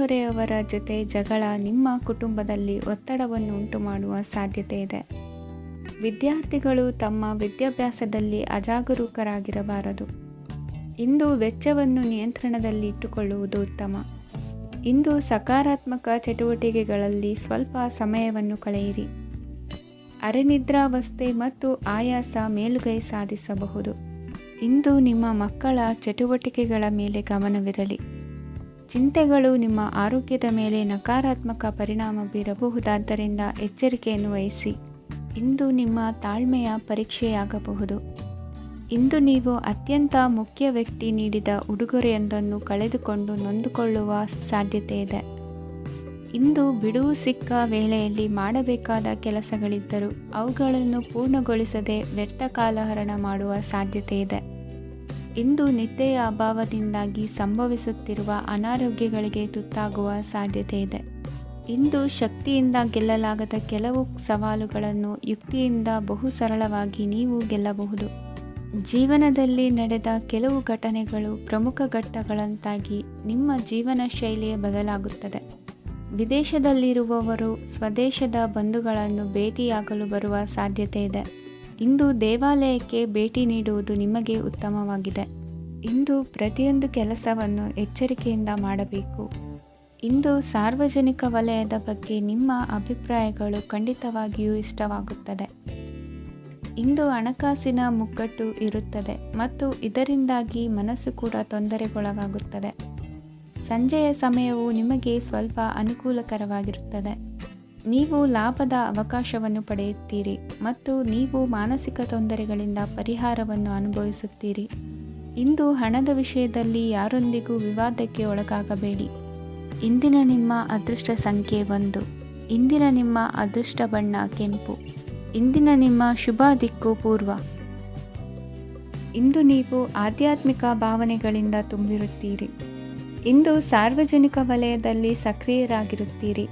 ನೆರೆಹೊರೆಯವರ ಜೊತೆ ಜಗಳ ನಿಮ್ಮ ಕುಟುಂಬದಲ್ಲಿ ಒತ್ತಡವನ್ನು ಉಂಟುಮಾಡುವ ಸಾಧ್ಯತೆ ಇದೆ. ವಿದ್ಯಾರ್ಥಿಗಳು ತಮ್ಮ ವಿದ್ಯಾಭ್ಯಾಸದಲ್ಲಿ ಅಜಾಗರೂಕರಾಗಿರಬಾರದು. ಇಂದು ವೆಚ್ಚವನ್ನು ನಿಯಂತ್ರಣದಲ್ಲಿ ಇಟ್ಟುಕೊಳ್ಳುವುದು ಉತ್ತಮ. ಇಂದು ಸಕಾರಾತ್ಮಕ ಚಟುವಟಿಕೆಗಳಲ್ಲಿ ಸ್ವಲ್ಪ ಸಮಯವನ್ನು ಕಳೆಯಿರಿ. ಅರೆನಿದ್ರಾವಸ್ಥೆ ಮತ್ತು ಆಯಾಸ ಮೇಲುಗೈ ಸಾಧಿಸಬಹುದು. ಇಂದು ನಿಮ್ಮ ಮಕ್ಕಳ ಚಟುವಟಿಕೆಗಳ ಮೇಲೆ ಗಮನವಿರಲಿ. ಚಿಂತೆಗಳು ನಿಮ್ಮ ಆರೋಗ್ಯದ ಮೇಲೆ ನಕಾರಾತ್ಮಕ ಪರಿಣಾಮ ಬೀರಬಹುದಾದ್ದರಿಂದ ಎಚ್ಚರಿಕೆಯನ್ನು ವಹಿಸಿ. ಇಂದು ನಿಮ್ಮ ತಾಳ್ಮೆಯ ಪರೀಕ್ಷೆಯಾಗಬಹುದು. ಇಂದು ನೀವು ಅತ್ಯಂತ ಮುಖ್ಯ ವ್ಯಕ್ತಿ ನೀಡಿದ ಉಡುಗೊರೆಯೊಂದನ್ನು ಕಳೆದುಕೊಂಡು ನೊಂದುಕೊಳ್ಳುವ ಸಾಧ್ಯತೆ ಇದೆ. ಇಂದು ಬಿಡುವು ಸಿಕ್ಕ ವೇಳೆಯಲ್ಲಿ ಮಾಡಬೇಕಾದ ಕೆಲಸಗಳಿದ್ದರೂ ಅವುಗಳನ್ನು ಪೂರ್ಣಗೊಳಿಸದೆ ವ್ಯರ್ಥ ಕಾಲಹರಣ ಮಾಡುವ ಸಾಧ್ಯತೆ ಇದೆ. ಇಂದು ನಿದ್ದೆಯ ಅಭಾವದಿಂದಾಗಿ ಸಂಭವಿಸುತ್ತಿರುವ ಅನಾರೋಗ್ಯಗಳಿಗೆ ತುತ್ತಾಗುವ ಸಾಧ್ಯತೆ ಇದೆ. ಇಂದು ಶಕ್ತಿಯಿಂದ ಗೆಲ್ಲಲಾಗದ ಕೆಲವು ಸವಾಲುಗಳನ್ನು ಯುಕ್ತಿಯಿಂದ ಬಹು ಸರಳವಾಗಿ ನೀವು ಗೆಲ್ಲಬಹುದು. ಜೀವನದಲ್ಲಿ ನಡೆದ ಕೆಲವು ಘಟನೆಗಳು ಪ್ರಮುಖ ಘಟ್ಟಗಳಂತಾಗಿ ನಿಮ್ಮ ಜೀವನ ಶೈಲಿಯೇ ಬದಲಾಗುತ್ತದೆ. ವಿದೇಶದಲ್ಲಿರುವವರು ಸ್ವದೇಶದ ಬಂಧುಗಳನ್ನು ಭೇಟಿಯಾಗಲು ಬರುವ ಸಾಧ್ಯತೆ ಇದೆ. ಇಂದು ದೇವಾಲಯಕ್ಕೆ ಭೇಟಿ ನೀಡುವುದು ನಿಮಗೆ ಉತ್ತಮವಾಗಿದೆ. ಇಂದು ಪ್ರತಿಯೊಂದು ಕೆಲಸವನ್ನು ಎಚ್ಚರಿಕೆಯಿಂದ ಮಾಡಬೇಕು. ಇಂದು ಸಾರ್ವಜನಿಕ ವಲಯದ ಬಗ್ಗೆ ನಿಮ್ಮ ಅಭಿಪ್ರಾಯಗಳು ಖಂಡಿತವಾಗಿಯೂ ಇಷ್ಟವಾಗುತ್ತದೆ. ಇಂದು ಹಣಕಾಸಿನ ಮುಗ್ಗಟ್ಟು ಇರುತ್ತದೆ ಮತ್ತು ಇದರಿಂದಾಗಿ ಮನಸ್ಸು ಕೂಡ ತೊಂದರೆಗೊಳಗಾಗುತ್ತದೆ. ಸಂಜೆಯ ಸಮಯವು ನಿಮಗೆ ಸ್ವಲ್ಪ ಅನುಕೂಲಕರವಾಗಿರುತ್ತದೆ. ನೀವು ಲಾಭದ ಅವಕಾಶವನ್ನು ಪಡೆಯುತ್ತೀರಿ ಮತ್ತು ನೀವು ಮಾನಸಿಕ ತೊಂದರೆಗಳಿಂದ ಪರಿಹಾರವನ್ನು ಅನುಭವಿಸುತ್ತೀರಿ. ಇಂದು ಹಣದ ವಿಷಯದಲ್ಲಿ ಯಾರೊಂದಿಗೂ ವಿವಾದಕ್ಕೆ ಒಳಗಾಗಬೇಡಿ. ಇಂದಿನ ನಿಮ್ಮ ಅದೃಷ್ಟ ಸಂಖ್ಯೆ 1. ಇಂದಿನ ನಿಮ್ಮ ಅದೃಷ್ಟ ಬಣ್ಣ ಕೆಂಪು. ಇಂದಿನ ನಿಮ್ಮ ಶುಭ ದಿಕ್ಕು ಪೂರ್ವ. ಇಂದು ನೀವು ಆಧ್ಯಾತ್ಮಿಕ ಭಾವನೆಗಳಿಂದ ತುಂಬಿರುತ್ತೀರಿ. ಇಂದು ಸಾರ್ವಜನಿಕ ವಲಯದಲ್ಲಿ ಸಕ್ರಿಯರಾಗಿರುತ್ತೀರಿ.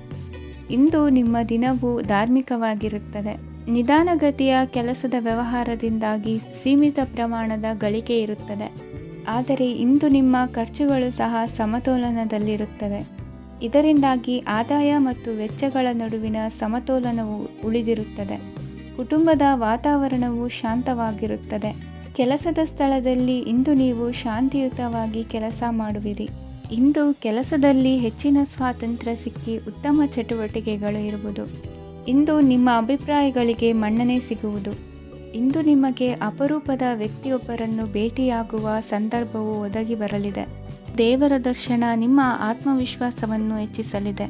ಇಂದು ನಿಮ್ಮ ದಿನವು ಧಾರ್ಮಿಕವಾಗಿರುತ್ತದೆ. ನಿಧಾನಗತಿಯ ಕೆಲಸದ ವ್ಯವಹಾರದಿಂದಾಗಿ ಸೀಮಿತ ಪ್ರಮಾಣದ ಗಳಿಕೆ ಇರುತ್ತದೆ. ಆದರೆ ಇಂದು ನಿಮ್ಮ ಖರ್ಚುಗಳು ಸಹ ಸಮತೋಲನದಲ್ಲಿರುತ್ತವೆ. ಇದರಿಂದಾಗಿ ಆದಾಯ ಮತ್ತು ವೆಚ್ಚಗಳ ನಡುವಿನ ಸಮತೋಲನವು ಉಳಿದಿರುತ್ತದೆ. ಕುಟುಂಬದ ವಾತಾವರಣವು ಶಾಂತವಾಗಿರುತ್ತದೆ. ಕೆಲಸದ ಸ್ಥಳದಲ್ಲಿ ಇಂದು ನೀವು ಶಾಂತಿಯುತವಾಗಿ ಕೆಲಸ ಮಾಡುವಿರಿ. ಇಂದು ಕೆಲಸದಲ್ಲಿ ಹೆಚ್ಚಿನ ಸ್ವಾತಂತ್ರ್ಯ ಸಿಕ್ಕಿ ಉತ್ತಮ ಚಟುವಟಿಕೆಗಳು ಇರುವುದು. ಇಂದು ನಿಮ್ಮ ಅಭಿಪ್ರಾಯಗಳಿಗೆ ಮನ್ನಣೆ ಸಿಗುವುದು. ಇಂದು ನಿಮಗೆ ಅಪರೂಪದ ವ್ಯಕ್ತಿಯೊಬ್ಬರನ್ನು ಭೇಟಿಯಾಗುವ ಸಂದರ್ಭವು ಒದಗಿ ಬರಲಿದೆ. ದೇವರ ದರ್ಶನ ನಿಮ್ಮ ಆತ್ಮವಿಶ್ವಾಸವನ್ನು ಹೆಚ್ಚಿಸಲಿದೆ.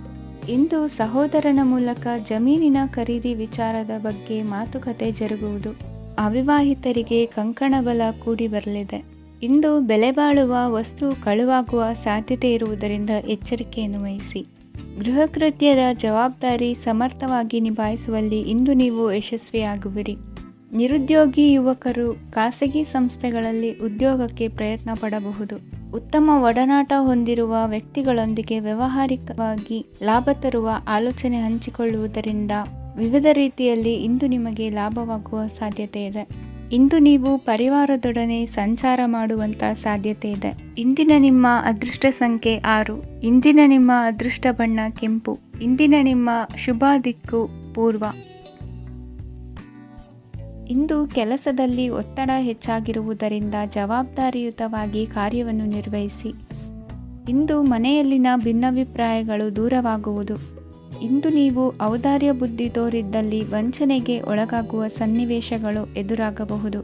ಇಂದು ಸಹೋದರನ ಮೂಲಕ ಜಮೀನಿನ ಖರೀದಿ ವಿಚಾರದ ಬಗ್ಗೆ ಮಾತುಕತೆ ಜರುಗುವುದು. ಅವಿವಾಹಿತರಿಗೆ ಕಂಕಣ ಬಲ ಕೂಡಿ ಬರಲಿದೆ. ಇಂದು ಬೆಲೆ ಬಾಳುವ ವಸ್ತು ಕಳುವಾಗುವ ಸಾಧ್ಯತೆ ಇರುವುದರಿಂದ ಎಚ್ಚರಿಕೆಯನ್ನು ವಹಿಸಿ. ಗೃಹ ಕೃತ್ಯದ ಜವಾಬ್ದಾರಿ ಸಮರ್ಥವಾಗಿ ನಿಭಾಯಿಸುವಲ್ಲಿ ಇಂದು ನೀವು ಯಶಸ್ವಿಯಾಗುವಿರಿ. ನಿರುದ್ಯೋಗಿ ಯುವಕರು ಖಾಸಗಿ ಸಂಸ್ಥೆಗಳಲ್ಲಿ ಉದ್ಯೋಗಕ್ಕೆ ಪ್ರಯತ್ನ ಪಡಬಹುದು. ಉತ್ತಮ ಒಡನಾಟ ಹೊಂದಿರುವ ವ್ಯಕ್ತಿಗಳೊಂದಿಗೆ ವ್ಯಾವಹಾರಿಕವಾಗಿ ಲಾಭ ತರುವ ಆಲೋಚನೆ ಹಂಚಿಕೊಳ್ಳುವುದರಿಂದ ವಿವಿಧ ರೀತಿಯಲ್ಲಿ ಇಂದು ನಿಮಗೆ ಲಾಭವಾಗುವ ಸಾಧ್ಯತೆ ಇದೆ. ಇಂದು ನೀವು ಪರಿವಾರದೊಡನೆ ಸಂಚಾರ ಮಾಡುವಂಥ ಸಾಧ್ಯತೆ ಇದೆ. ಇಂದಿನ ನಿಮ್ಮ ಅದೃಷ್ಟ ಸಂಖ್ಯೆ 6. ಇಂದಿನ ನಿಮ್ಮ ಅದೃಷ್ಟ ಬಣ್ಣ ಕೆಂಪು. ಇಂದಿನ ನಿಮ್ಮ ಶುಭ ದಿಕ್ಕು ಪೂರ್ವ. ಇಂದು ಕೆಲಸದಲ್ಲಿ ಒತ್ತಡ ಹೆಚ್ಚಾಗಿರುವುದರಿಂದ ಜವಾಬ್ದಾರಿಯುತವಾಗಿ ಕಾರ್ಯವನ್ನು ನಿರ್ವಹಿಸಿ. ಇಂದು ಮನೆಯಲ್ಲಿನ ಭಿನ್ನಾಭಿಪ್ರಾಯಗಳು ದೂರವಾಗುವುದು. ಇಂದು ನೀವು ಔದಾರ್ಯ ಬುದ್ಧಿ ತೋರಿದ್ದಲ್ಲಿ ವಂಚನೆಗೆ ಒಳಗಾಗುವ ಸನ್ನಿವೇಶಗಳು ಎದುರಾಗಬಹುದು.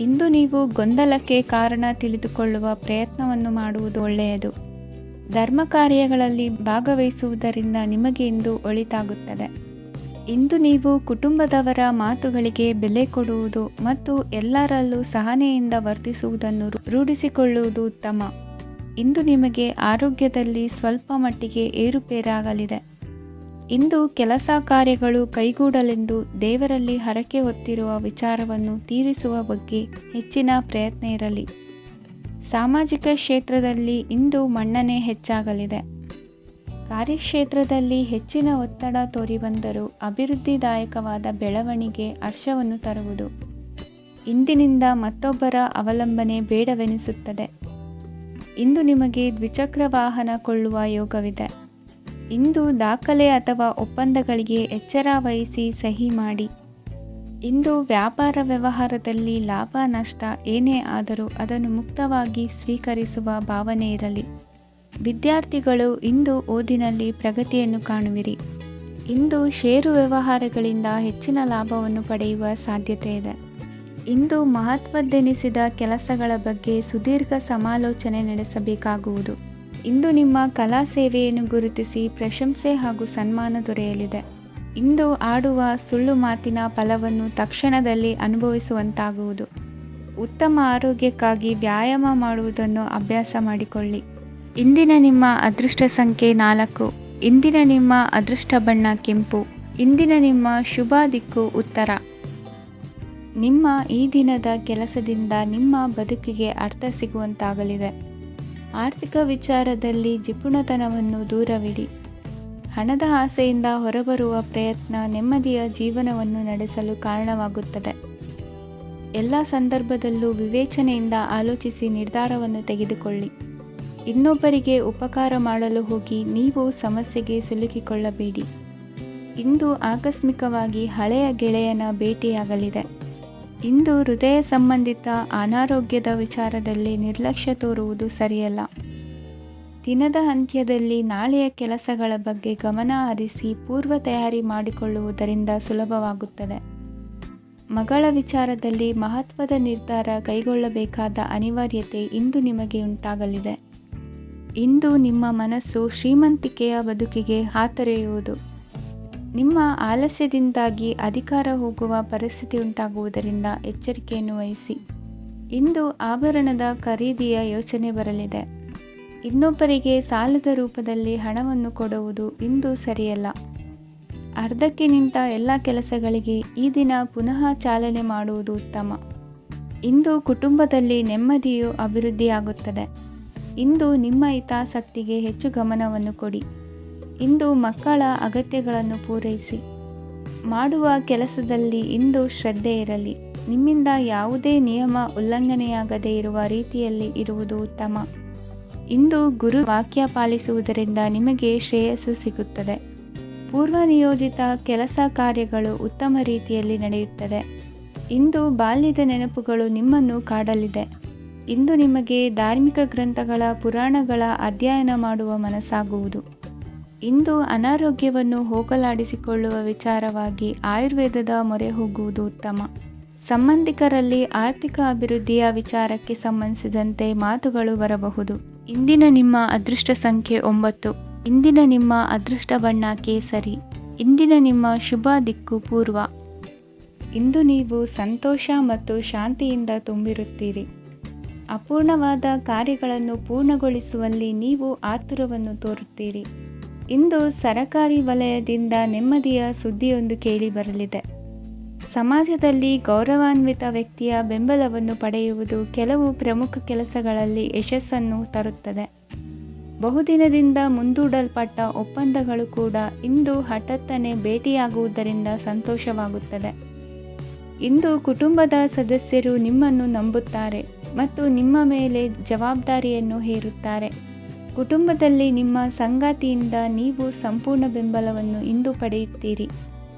ಇಂದು ನೀವು ಗೊಂದಲಕ್ಕೆ ಕಾರಣ ತಿಳಿದುಕೊಳ್ಳುವ ಪ್ರಯತ್ನವನ್ನು ಮಾಡುವುದು ಒಳ್ಳೆಯದು. ಧರ್ಮ ಕಾರ್ಯಗಳಲ್ಲಿ ಭಾಗವಹಿಸುವುದರಿಂದ ನಿಮಗೆ ಇಂದು ಒಳಿತಾಗುತ್ತದೆ. ಇಂದು ನೀವು ಕುಟುಂಬದವರ ಮಾತುಗಳಿಗೆ ಬೆಲೆ ಕೊಡುವುದು ಮತ್ತು ಎಲ್ಲರಲ್ಲೂ ಸಹನೆಯಿಂದ ವರ್ತಿಸುವುದನ್ನು ರೂಢಿಸಿಕೊಳ್ಳುವುದು ಉತ್ತಮ. ಇಂದು ನಿಮಗೆ ಆರೋಗ್ಯದಲ್ಲಿ ಸ್ವಲ್ಪ ಮಟ್ಟಿಗೆ ಏರುಪೇರಾಗಲಿದೆ. ಇಂದು ಕೆಲಸ ಕಾರ್ಯಗಳು ಕೈಗೂಡಲೆಂದು ದೇವರಲ್ಲಿ ಹರಕೆ ಹೊತ್ತಿರುವ ವಿಚಾರವನ್ನು ತೀರಿಸುವ ಬಗ್ಗೆ ಹೆಚ್ಚಿನ ಪ್ರಯತ್ನ ಇರಲಿ. ಸಾಮಾಜಿಕ ಕ್ಷೇತ್ರದಲ್ಲಿ ಇಂದು ಮನ್ನಣೆ ಹೆಚ್ಚಾಗಲಿದೆ. ಕಾರ್ಯಕ್ಷೇತ್ರದಲ್ಲಿ ಹೆಚ್ಚಿನ ಒತ್ತಡ ತೋರಿಬಂದರೂ ಅಭಿವೃದ್ಧಿದಾಯಕವಾದ ಬೆಳವಣಿಗೆ ಹರ್ಷವನ್ನು ತರುವುದು. ಇಂದಿನಿಂದ ಮತ್ತೊಬ್ಬರ ಅವಲಂಬನೆ ಬೇಡವೆನಿಸುತ್ತದೆ. ಇಂದು ನಿಮಗೆ ದ್ವಿಚಕ್ರ ವಾಹನ ಕೊಳ್ಳುವ ಯೋಗವಿದೆ. ಇಂದು ದಾಖಲೆ ಅಥವಾ ಒಪ್ಪಂದಗಳಿಗೆ ಎಚ್ಚರ ವಹಿಸಿ ಸಹಿ ಮಾಡಿ. ಇಂದು ವ್ಯಾಪಾರ ವ್ಯವಹಾರದಲ್ಲಿ ಲಾಭ ನಷ್ಟ ಏನೇ ಆದರೂ ಅದನ್ನು ಮುಕ್ತವಾಗಿ ಸ್ವೀಕರಿಸುವ ಭಾವನೆ ಇರಲಿ. ವಿದ್ಯಾರ್ಥಿಗಳು ಇಂದು ಓದಿನಲ್ಲಿ ಪ್ರಗತಿಯನ್ನು ಕಾಣುವಿರಿ. ಇಂದು ಷೇರು ವ್ಯವಹಾರಗಳಿಂದ ಹೆಚ್ಚಿನ ಲಾಭವನ್ನು ಪಡೆಯುವ ಸಾಧ್ಯತೆ ಇದೆ. ಇಂದು ಮಹತ್ವದ್ದೆನಿಸಿದ ಕೆಲಸಗಳ ಬಗ್ಗೆ ಸುದೀರ್ಘ ಸಮಾಲೋಚನೆ ನಡೆಸಬೇಕಾಗುವುದು. ಇಂದು ನಿಮ್ಮ ಕಲಾ ಸೇವೆಯನ್ನು ಗುರುತಿಸಿ ಪ್ರಶಂಸೆ ಹಾಗೂ ಸನ್ಮಾನ ದೊರೆಯಲಿದೆ. ಇಂದು ಆಡುವ ಸುಳ್ಳು ಮಾತಿನ ಫಲವನ್ನು ತಕ್ಷಣದಲ್ಲಿ ಅನುಭವಿಸುವಂತಾಗುವುದು. ಉತ್ತಮ ಆರೋಗ್ಯಕ್ಕಾಗಿ ವ್ಯಾಯಾಮ ಮಾಡುವುದನ್ನು ಅಭ್ಯಾಸ ಮಾಡಿಕೊಳ್ಳಿ. ಇಂದಿನ ನಿಮ್ಮ ಅದೃಷ್ಟ ಸಂಖ್ಯೆ 4. ಇಂದಿನ ನಿಮ್ಮ ಅದೃಷ್ಟ ಬಣ್ಣ ಕೆಂಪು. ಇಂದಿನ ನಿಮ್ಮ ಶುಭ ದಿಕ್ಕು ಉತ್ತರ. ನಿಮ್ಮ ಈ ದಿನದ ಕೆಲಸದಿಂದ ನಿಮ್ಮ ಬದುಕಿಗೆ ಅರ್ಥ ಸಿಗುವಂತಾಗಲಿದೆ. ಆರ್ಥಿಕ ವಿಚಾರದಲ್ಲಿ ಜಿಪುಣತನವನ್ನು ದೂರವಿಡಿ. ಹಣದ ಆಸೆಯಿಂದ ಹೊರಬರುವ ಪ್ರಯತ್ನ ನೆಮ್ಮದಿಯ ಜೀವನವನ್ನು ನಡೆಸಲು ಕಾರಣವಾಗುತ್ತದೆ. ಎಲ್ಲ ಸಂದರ್ಭದಲ್ಲೂ ವಿವೇಚನೆಯಿಂದ ಆಲೋಚಿಸಿ ನಿರ್ಧಾರವನ್ನು ತೆಗೆದುಕೊಳ್ಳಿ. ಇನ್ನೊಬ್ಬರಿಗೆ ಉಪಕಾರ ಮಾಡಲು ಹೋಗಿ ನೀವು ಸಮಸ್ಯೆಗೆ ಸಿಲುಕಿಕೊಳ್ಳಬೇಡಿ. ಇಂದು ಆಕಸ್ಮಿಕವಾಗಿ ಹಳೆಯ ಗೆಳೆಯನ ಭೇಟಿಯಾಗಲಿದೆ. ಇಂದು ಹೃದಯ ಸಂಬಂಧಿತ ಅನಾರೋಗ್ಯದ ವಿಚಾರದಲ್ಲಿ ನಿರ್ಲಕ್ಷ್ಯ ತೋರುವುದು ಸರಿಯಲ್ಲ. ದಿನದ ಅಂತ್ಯದಲ್ಲಿ ನಾಳೆಯ ಕೆಲಸಗಳ ಬಗ್ಗೆ ಗಮನ ಹರಿಸಿ ಪೂರ್ವ ತಯಾರಿ ಮಾಡಿಕೊಳ್ಳುವುದರಿಂದ ಸುಲಭವಾಗುತ್ತದೆ. ಮಗಳ ವಿಚಾರದಲ್ಲಿ ಮಹತ್ವದ ನಿರ್ಧಾರ ಕೈಗೊಳ್ಳಬೇಕಾದ ಅನಿವಾರ್ಯತೆ ಇಂದು ನಿಮಗೆ ಉಂಟಾಗಲಿದೆ. ಇಂದು ನಿಮ್ಮ ಮನಸ್ಸು ಶ್ರೀಮಂತಿಕೆಯ ಬದುಕಿಗೆ ಹಾತೊರೆಯುವುದು. ನಿಮ್ಮ ಆಲಸ್ಯದಿಂದಾಗಿ ಅಧಿಕಾರ ಹೋಗುವ ಪರಿಸ್ಥಿತಿ ಉಂಟಾಗುವುದರಿಂದ ಎಚ್ಚರಿಕೆಯನ್ನು ವಹಿಸಿ. ಇಂದು ಆಭರಣದ ಖರೀದಿಯ ಯೋಚನೆ ಬರಲಿದೆ. ಇನ್ನೊಬ್ಬರಿಗೆ ಸಾಲದ ರೂಪದಲ್ಲಿ ಹಣವನ್ನು ಕೊಡುವುದು ಇಂದು ಸರಿಯಲ್ಲ. ಅರ್ಧಕ್ಕೆ ನಿಂತ ಎಲ್ಲ ಕೆಲಸಗಳಿಗೆ ಈ ದಿನ ಪುನಃ ಚಾಲನೆ ಮಾಡುವುದು ಉತ್ತಮ. ಇಂದು ಕುಟುಂಬದಲ್ಲಿ ನೆಮ್ಮದಿಯು ಅಭಿವೃದ್ಧಿಯಾಗುತ್ತದೆ. ಇಂದು ನಿಮ್ಮ ಹಿತಾಸಕ್ತಿಗೆ ಹೆಚ್ಚು ಗಮನವನ್ನು ಕೊಡಿ. ಇಂದು ಮಕ್ಕಳ ಅಗತ್ಯಗಳನ್ನು ಪೂರೈಸಿ. ಮಾಡುವ ಕೆಲಸದಲ್ಲಿ ಇಂದು ಶ್ರದ್ಧೆ ಇರಲಿ. ನಿಮ್ಮಿಂದ ಯಾವುದೇ ನಿಯಮ ಉಲ್ಲಂಘನೆಯಾಗದೇ ಇರುವ ರೀತಿಯಲ್ಲಿ ಇರುವುದು ಉತ್ತಮ. ಇಂದು ಗುರು ವಾಕ್ಯ ಪಾಲಿಸುವುದರಿಂದ ನಿಮಗೆ ಶ್ರೇಯಸ್ಸು ಸಿಗುತ್ತದೆ. ಪೂರ್ವ ನಿಯೋಜಿತ ಕೆಲಸ ಕಾರ್ಯಗಳು ಉತ್ತಮ ರೀತಿಯಲ್ಲಿ ನಡೆಯುತ್ತದೆ. ಇಂದು ಬಾಲ್ಯದ ನೆನಪುಗಳು ನಿಮ್ಮನ್ನು ಕಾಡಲಿದೆ. ಇಂದು ನಿಮಗೆ ಧಾರ್ಮಿಕ ಗ್ರಂಥಗಳ ಪುರಾಣಗಳ ಅಧ್ಯಯನ ಮಾಡುವ ಮನಸ್ಸಾಗುವುದು. ಇಂದು ಅನಾರೋಗ್ಯವನ್ನು ಹೋಗಲಾಡಿಸಿಕೊಳ್ಳುವ ವಿಚಾರವಾಗಿ ಆಯುರ್ವೇದದ ಮೊರೆ ಹೋಗುವುದು ಉತ್ತಮ. ಸಂಬಂಧಿಕರಲ್ಲಿ ಆರ್ಥಿಕ ಅಭಿವೃದ್ಧಿಯ ವಿಚಾರಕ್ಕೆ ಸಂಬಂಧಿಸಿದಂತೆ ಮಾತುಗಳು ಬರಬಹುದು. ಇಂದಿನ ನಿಮ್ಮ ಅದೃಷ್ಟ ಸಂಖ್ಯೆ 9. ಇಂದಿನ ನಿಮ್ಮ ಅದೃಷ್ಟ ಬಣ್ಣ ಕೇಸರಿ. ಇಂದಿನ ನಿಮ್ಮ ಶುಭ ದಿಕ್ಕು ಪೂರ್ವ. ಇಂದು ನೀವು ಸಂತೋಷ ಮತ್ತು ಶಾಂತಿಯಿಂದ ತುಂಬಿರುತ್ತೀರಿ. ಅಪೂರ್ಣವಾದ ಕಾರ್ಯಗಳನ್ನು ಪೂರ್ಣಗೊಳಿಸುವಲ್ಲಿ ನೀವು ಆತುರವನ್ನು ತೋರುತ್ತೀರಿ. ಇಂದು ಸರಕಾರಿ ವಲಯದಿಂದ ನೆಮ್ಮದಿಯ ಸುದ್ದಿಯೊಂದು ಕೇಳಿಬರಲಿದೆ. ಸಮಾಜದಲ್ಲಿ ಗೌರವಾನ್ವಿತ ವ್ಯಕ್ತಿಯ ಬೆಂಬಲವನ್ನು ಪಡೆಯುವುದು ಕೆಲವು ಪ್ರಮುಖ ಕೆಲಸಗಳಲ್ಲಿ ಯಶಸ್ಸನ್ನು ತರುತ್ತದೆ. ಬಹುದಿನದಿಂದ ಮುಂದೂಡಲ್ಪಟ್ಟ ಒಪ್ಪಂದಗಳು ಕೂಡ ಇಂದು ಹಠಾತ್ತನೆ ಭೇಟಿಯಾಗುವುದರಿಂದ ಸಂತೋಷವಾಗುತ್ತದೆ. ಇಂದು ಕುಟುಂಬದ ಸದಸ್ಯರು ನಿಮ್ಮನ್ನು ನಂಬುತ್ತಾರೆ ಮತ್ತು ನಿಮ್ಮ ಮೇಲೆ ಜವಾಬ್ದಾರಿಯನ್ನು ಹೇರುತ್ತಾರೆ. ಕುಟುಂಬದಲ್ಲಿ ನಿಮ್ಮ ಸಂಗಾತಿಯಿಂದ ನೀವು ಸಂಪೂರ್ಣ ಬೆಂಬಲವನ್ನು ಇಂದು ಪಡೆಯುತ್ತೀರಿ.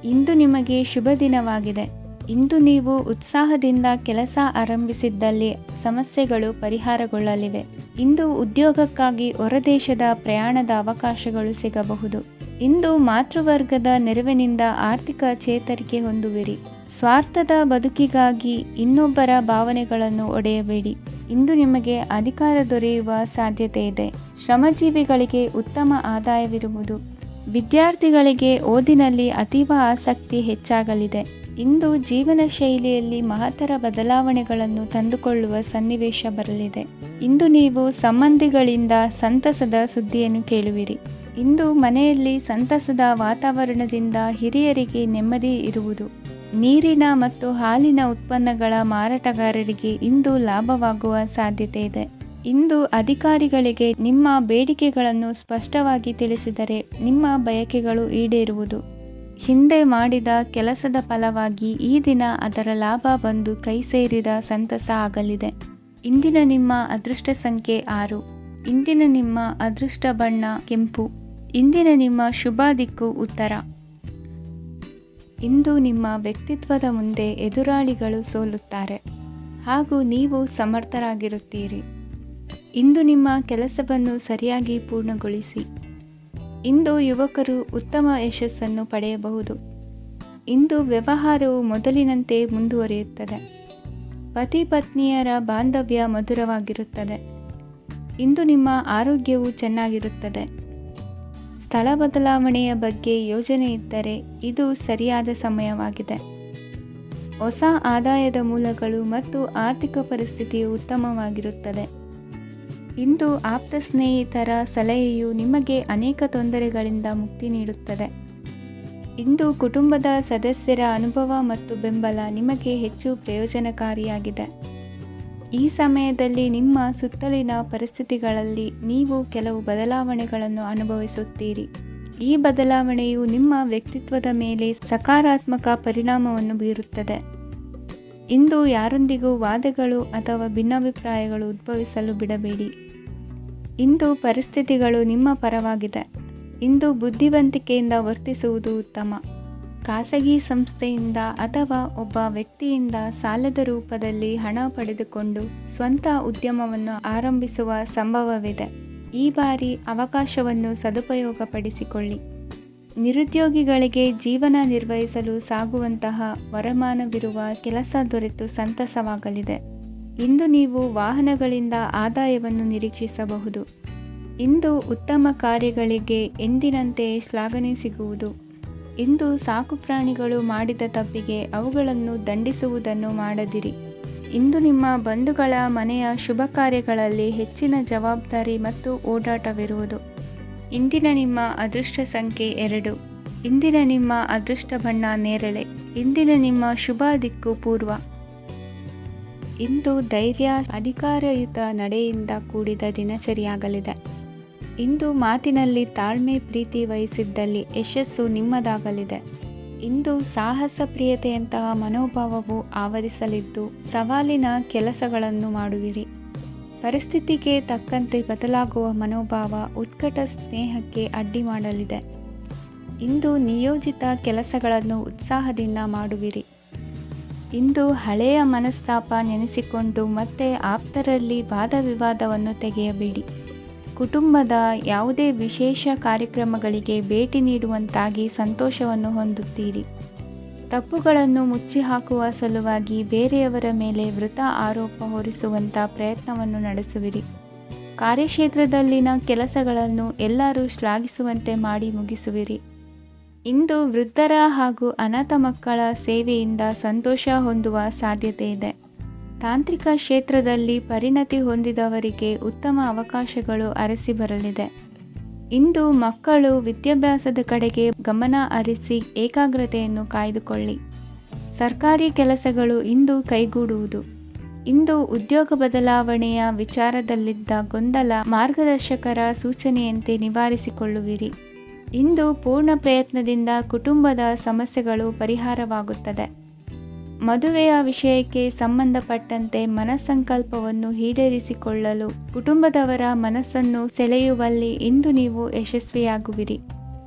ಇಂದು ನಿಮಗೆ ಶುಭ ದಿನವಾಗಿದೆ. ಇಂದು ನೀವು ಉತ್ಸಾಹದಿಂದ ಕೆಲಸ ಆರಂಭಿಸಿದ್ದಲ್ಲಿ ಸಮಸ್ಯೆಗಳು ಪರಿಹಾರಗೊಳ್ಳಲಿವೆ. ಇಂದು ಉದ್ಯೋಗಕ್ಕಾಗಿ ಹೊರದೇಶದ ಪ್ರಯಾಣದ ಅವಕಾಶಗಳು ಸಿಗಬಹುದು. ಇಂದು ಮಾತೃವರ್ಗದ ನೆರವಿನಿಂದ ಆರ್ಥಿಕ ಚೇತರಿಕೆ ಹೊಂದುವಿರಿ. ಸ್ವಾರ್ಥದ ಬದುಕಿಗಾಗಿ ಇನ್ನೊಬ್ಬರ ಭಾವನೆಗಳನ್ನು ಒಡೆಯಬೇಡಿ. ಇಂದು ನಿಮಗೆ ಅಧಿಕಾರ ದೊರೆಯುವ ಸಾಧ್ಯತೆ ಇದೆ. ಶ್ರಮಜೀವಿಗಳಿಗೆ ಉತ್ತಮ ಆದಾಯವಿರುವುದು. ವಿದ್ಯಾರ್ಥಿಗಳಿಗೆ ಓದಿನಲ್ಲಿ ಅತೀವ ಆಸಕ್ತಿ ಹೆಚ್ಚಾಗಲಿದೆ. ಇಂದು ಜೀವನ ಶೈಲಿಯಲ್ಲಿ ಮಹತ್ತರ ಬದಲಾವಣೆಗಳನ್ನು ತಂದುಕೊಳ್ಳುವ ಸನ್ನಿವೇಶ ಬರಲಿದೆ. ಇಂದು ನೀವು ಸಂಬಂಧಿಗಳಿಂದ ಸಂತಸದ ಸುದ್ದಿಯನ್ನು ಕೇಳುವಿರಿ. ಇಂದು ಮನೆಯಲ್ಲಿ ಸಂತಸದ ವಾತಾವರಣದಿಂದ ಹಿರಿಯರಿಗೆ ನೆಮ್ಮದಿ ಇರುವುದು. ನೀರಿನ ಮತ್ತು ಹಾಲಿನ ಉತ್ಪನ್ನಗಳ ಮಾರಾಟಗಾರರಿಗೆ ಇಂದು ಲಾಭವಾಗುವ ಸಾಧ್ಯತೆ ಇದೆ. ಇಂದು ಅಧಿಕಾರಿಗಳಿಗೆ ನಿಮ್ಮ ಬೇಡಿಕೆಗಳನ್ನು ಸ್ಪಷ್ಟವಾಗಿ ತಿಳಿಸಿದರೆ ನಿಮ್ಮ ಬಯಕೆಗಳು ಈಡೇರುವುದು. ಹಿಂದೆ ಮಾಡಿದ ಕೆಲಸದ ಫಲವಾಗಿ ಈ ದಿನ ಅದರ ಲಾಭ ಬಂದು ಕೈ ಸೇರಿದ ಸಂತಸ ಆಗಲಿದೆ. ಇಂದಿನ ನಿಮ್ಮ ಅದೃಷ್ಟ ಸಂಖ್ಯೆ 6. ಇಂದಿನ ನಿಮ್ಮ ಅದೃಷ್ಟ ಬಣ್ಣ ಕೆಂಪು. ಇಂದಿನ ನಿಮ್ಮ ಶುಭ ದಿಕ್ಕು ಉತ್ತರ. ಇಂದು ನಿಮ್ಮ ವ್ಯಕ್ತಿತ್ವದ ಮುಂದೆ ಎದುರಾಳಿಗಳು ಸೋಲುತ್ತಾರೆ ಹಾಗೂ ನೀವು ಸಮರ್ಥರಾಗಿರುತ್ತೀರಿ. ಇಂದು ನಿಮ್ಮ ಕೆಲಸವನ್ನು ಸರಿಯಾಗಿ ಪೂರ್ಣಗೊಳಿಸಿ. ಇಂದು ಯುವಕರು ಉತ್ತಮ ಯಶಸ್ಸನ್ನು ಪಡೆಯಬಹುದು. ಇಂದು ವ್ಯವಹಾರವು ಮೊದಲಿನಂತೆ ಮುಂದುವರಿಯುತ್ತದೆ. ಪತಿ ಪತ್ನಿಯರ ಬಾಂಧವ್ಯ ಮಧುರವಾಗಿರುತ್ತದೆ. ಇಂದು ನಿಮ್ಮ ಆರೋಗ್ಯವು ಚೆನ್ನಾಗಿರುತ್ತದೆ. ಸ್ಥಳ ಬದಲಾವಣೆಯ ಬಗ್ಗೆ ಯೋಜನೆ ಇದ್ದರೆ ಇದು ಸರಿಯಾದ ಸಮಯವಾಗಿದೆ. ಹೊಸ ಆದಾಯದ ಮೂಲಗಳು ಮತ್ತು ಆರ್ಥಿಕ ಪರಿಸ್ಥಿತಿಯು ಉತ್ತಮವಾಗಿರುತ್ತದೆ. ಇಂದು ಆಪ್ತ ಸ್ನೇಹಿತರ ಸಲಹೆಯು ನಿಮಗೆ ಅನೇಕ ತೊಂದರೆಗಳಿಂದ ಮುಕ್ತಿ ನೀಡುತ್ತದೆ. ಇಂದು ಕುಟುಂಬದ ಸದಸ್ಯರ ಅನುಭವ ಮತ್ತು ಬೆಂಬಲ ನಿಮಗೆ ಹೆಚ್ಚು ಪ್ರಯೋಜನಕಾರಿಯಾಗಿದೆ. ಈ ಸಮಯದಲ್ಲಿ ನಿಮ್ಮ ಸುತ್ತಲಿನ ಪರಿಸ್ಥಿತಿಗಳಲ್ಲಿ ನೀವು ಕೆಲವು ಬದಲಾವಣೆಗಳನ್ನು ಅನುಭವಿಸುತ್ತೀರಿ. ಈ ಬದಲಾವಣೆಯು ನಿಮ್ಮ ವ್ಯಕ್ತಿತ್ವದ ಮೇಲೆ ಸಕಾರಾತ್ಮಕ ಪರಿಣಾಮವನ್ನು ಬೀರುತ್ತದೆ. ಇಂದು ಯಾರೊಂದಿಗೂ ವಾದಗಳು ಅಥವಾ ಭಿನ್ನಾಭಿಪ್ರಾಯಗಳು ಉದ್ಭವಿಸಲು ಬಿಡಬೇಡಿ. ಇಂದು ಪರಿಸ್ಥಿತಿಗಳು ನಿಮ್ಮ ಪರವಾಗಿದೆ. ಇಂದು ಬುದ್ಧಿವಂತಿಕೆಯಿಂದ ವರ್ತಿಸುವುದು ಉತ್ತಮ. ಖಾಸಗಿ ಸಂಸ್ಥೆಯಿಂದ ಅಥವಾ ಒಬ್ಬ ವ್ಯಕ್ತಿಯಿಂದ ಸಾಲದ ರೂಪದಲ್ಲಿ ಹಣ ಪಡೆದುಕೊಂಡು ಸ್ವಂತ ಉದ್ಯಮವನ್ನು ಆರಂಭಿಸುವ ಸಂಭವವಿದೆ. ಈ ಬಾರಿ ಅವಕಾಶವನ್ನು ಸದುಪಯೋಗಪಡಿಸಿಕೊಳ್ಳಿ. ನಿರುದ್ಯೋಗಿಗಳಿಗೆ ಜೀವನ ನಿರ್ವಹಿಸಲು ಸಾಗುವಂತಹ ವರಮಾನವಿರುವ ಕೆಲಸ ದೊರೆತು ಸಂತಸವಾಗಲಿದೆ. ಇಂದು ನೀವು ವಾಹನಗಳಿಂದ ಆದಾಯವನ್ನು ನಿರೀಕ್ಷಿಸಬಹುದು. ಇಂದು ಉತ್ತಮ ಕಾರ್ಯಗಳಿಗೆ ಎಂದಿನಂತೆ ಶ್ಲಾಘನೆ ಸಿಗುವುದು. ಇಂದು ಸಾಕುಪ್ರಾಣಿಗಳು ಮಾಡಿದ ತಪ್ಪಿಗೆ ಅವುಗಳನ್ನು ದಂಡಿಸುವುದನ್ನು ಮಾಡದಿರಿ. ಇಂದು ನಿಮ್ಮ ಬಂಧುಗಳ ಮನೆಯ ಶುಭ ಕಾರ್ಯಗಳಲ್ಲಿ ಹೆಚ್ಚಿನ ಜವಾಬ್ದಾರಿ ಮತ್ತು ಓಡಾಟವಿರುವುದು. ಇಂದಿನ ನಿಮ್ಮ ಅದೃಷ್ಟ ಸಂಖ್ಯೆ 2. ಇಂದಿನ ನಿಮ್ಮ ಅದೃಷ್ಟ ಬಣ್ಣ ನೇರಳೆ. ಇಂದಿನ ನಿಮ್ಮ ಶುಭ ದಿಕ್ಕು ಪೂರ್ವ. ಇಂದು ಧೈರ್ಯ, ಅಧಿಕಾರಯುತ ನಡೆಯಿಂದ ಕೂಡಿದ ದಿನಚರಿಯಾಗಲಿದೆ. ಇಂದು ಮಾತಿನಲ್ಲಿ ತಾಳ್ಮೆ, ಪ್ರೀತಿ ವಹಿಸಿದ್ದಲ್ಲಿ ಯಶಸ್ಸು ನಿಮ್ಮದಾಗಲಿದೆ. ಇಂದು ಸಾಹಸ ಪ್ರಿಯತೆಯಂತಹ ಮನೋಭಾವವು ಆವರಿಸಲಿದ್ದು ಸವಾಲಿನ ಕೆಲಸಗಳನ್ನು ಮಾಡುವಿರಿ. ಪರಿಸ್ಥಿತಿಗೆ ತಕ್ಕಂತೆ ಬದಲಾಗುವ ಮನೋಭಾವ ಉತ್ಕಟ ಸ್ನೇಹಕ್ಕೆ ಅಡ್ಡಿ ಮಾಡಲಿದೆ. ಇಂದು ನಿಯೋಜಿತ ಕೆಲಸಗಳನ್ನು ಉತ್ಸಾಹದಿಂದ ಮಾಡುವಿರಿ. ಇಂದು ಹಳೆಯ ಮನಸ್ತಾಪ ನೆನೆಸಿಕೊಂಡು ಮತ್ತೆ ಆಪ್ತರಲ್ಲಿ ವಾದ ವಿವಾದವನ್ನು ತೆಗೆಯಬೇಡಿ. ಕುಟುಂಬದ ಯಾವುದೇ ವಿಶೇಷ ಕಾರ್ಯಕ್ರಮಗಳಿಗೆ ಭೇಟಿ ನೀಡುವಂತಾಗಿ ಸಂತೋಷವನ್ನು ಹೊಂದುತ್ತೀರಿ. ತಪ್ಪುಗಳನ್ನು ಮುಚ್ಚಿಹಾಕುವ ಸಲುವಾಗಿ ಬೇರೆಯವರ ಮೇಲೆ ವೃಥಾ ಆರೋಪ ಹೊರಿಸುವಂಥ ಪ್ರಯತ್ನವನ್ನು ನಡೆಸುವಿರಿ. ಕಾರ್ಯಕ್ಷೇತ್ರದಲ್ಲಿನ ಕೆಲಸಗಳನ್ನು ಎಲ್ಲರೂ ಶ್ಲಾಘಿಸುವಂತೆ ಮಾಡಿ ಮುಗಿಸುವಿರಿ. ಇಂದು ವೃದ್ಧರ ಹಾಗೂ ಅನಾಥ ಮಕ್ಕಳ ಸೇವೆಯಿಂದ ಸಂತೋಷ ಹೊಂದುವ ಸಾಧ್ಯತೆ ಇದೆ. ತಾಂತ್ರಿಕ ಕ್ಷೇತ್ರದಲ್ಲಿ ಪರಿಣತಿ ಹೊಂದಿದವರಿಗೆ ಉತ್ತಮ ಅವಕಾಶಗಳು ಅರಸಿ ಬರಲಿದೆ. ಇಂದು ಮಕ್ಕಳು ವಿದ್ಯಾಭ್ಯಾಸದ ಕಡೆಗೆ ಗಮನ ಹರಿಸಿ ಏಕಾಗ್ರತೆಯನ್ನು ಕಾಯ್ದುಕೊಳ್ಳಿ. ಸರ್ಕಾರಿ ಕೆಲಸಗಳು ಇಂದು ಕೈಗೂಡುವುದು. ಇಂದು ಉದ್ಯೋಗ ಬದಲಾವಣೆಯ ವಿಚಾರದಲ್ಲಿದ್ದ ಗೊಂದಲ ಮಾರ್ಗದರ್ಶಕರ ಸೂಚನೆಯಂತೆ ನಿವಾರಿಸಿಕೊಳ್ಳುವಿರಿ. ಇಂದು ಪೂರ್ಣ ಪ್ರಯತ್ನದಿಂದ ಕುಟುಂಬದ ಸಮಸ್ಯೆಗಳು ಪರಿಹಾರವಾಗುತ್ತದೆ. ಮದುವೆಯ ವಿಷಯಕ್ಕೆ ಸಂಬಂಧಪಟ್ಟಂತೆ ಮನಸ್ಸಂಕಲ್ಪವನ್ನು ಈಡೇರಿಸಿಕೊಳ್ಳಲು ಕುಟುಂಬದವರ ಮನಸ್ಸನ್ನು ಸೆಳೆಯುವಲ್ಲಿ ಇಂದು ನೀವು ಯಶಸ್ವಿಯಾಗುವಿರಿ.